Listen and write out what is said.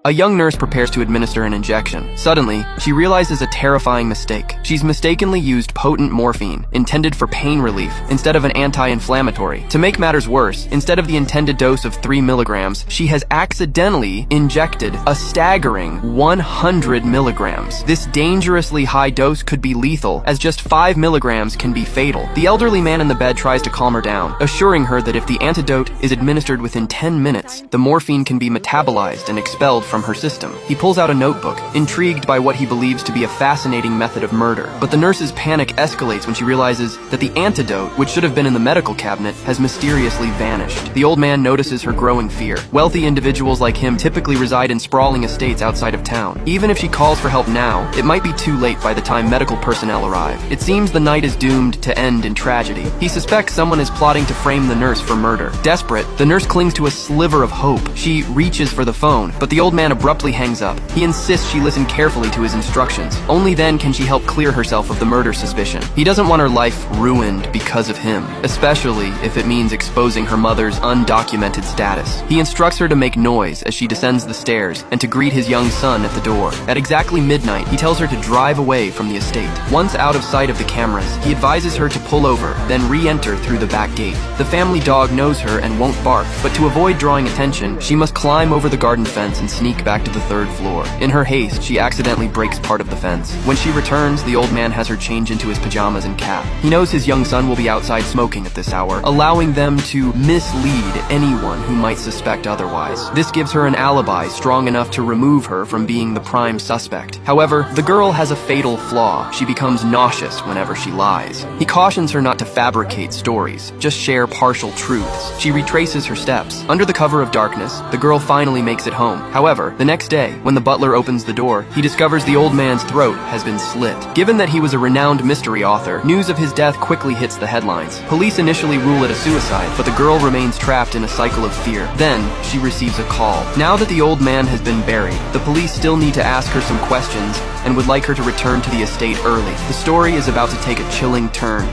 A young nurse prepares to administer an injection. Suddenly, she realizes a terrifying mistake. She's mistakenly used potent morphine, intended for pain relief, instead of an anti-inflammatory. To make matters worse, instead of the intended dose of 3 milligrams, she has accidentally injected a staggering 100 milligrams. This dangerously high dose could be lethal, as just 5 milligrams can be fatal. The elderly man in the bed tries to calm her down, assuring her that if the antidote is administered within 10 minutes, the morphine can be metabolized and expelled from her system. He pulls out a notebook, intrigued by what he believes to be a fascinating method of murder. But the nurse's panic escalates when she realizes that the antidote, which should have been in the medical cabinet, has mysteriously vanished. The old man notices her growing fear. Wealthy individuals like him typically reside in sprawling estates outside of town. Even if she calls for help now, it might be too late by the time medical personnel arrive. It seems the night is doomed to end in tragedy. He suspects someone is plotting to frame the nurse for murder. Desperate, the nurse clings to a sliver of hope. She reaches for the phone, but the old man abruptly hangs up. He insists she listen carefully to his instructions. Only then can she help clear herself of the murder suspicion. He doesn't want her life ruined because of him, especially if it means exposing her mother's undocumented status. He instructs her to make noise as she descends the stairs and to greet his young son at the door. At exactly midnight, he tells her to drive away from the estate. Once out of sight of the cameras, he advises her to pull over, then re-enter through the back gate. The family dog knows her and won't bark, but to avoid drawing attention, she must climb over the garden fence and sneak back to the 3rd floor. In her haste, she accidentally breaks part of the fence. When she returns, the old man has her change into his pajamas and cap. He knows his young son will be outside smoking at this hour, allowing them to mislead anyone who might suspect otherwise. This gives her an alibi strong enough to remove her from being the prime suspect. However, the girl has a fatal flaw. She becomes nauseous whenever she lies. He cautions her not to fabricate stories, just share partial truths. She retraces her steps. Under the cover of darkness, the girl finally makes it home. However, the next day, when the butler opens the door, he discovers the old man's throat has been slit. Given that he was a renowned mystery author, news of his death quickly hits the headlines. Police initially rule it a suicide, but the girl remains trapped in a cycle of fear. Then, she receives a call. Now that the old man has been buried, the police still need to ask her some questions and would like her to return to the estate early. The story is about to take a chilling turn.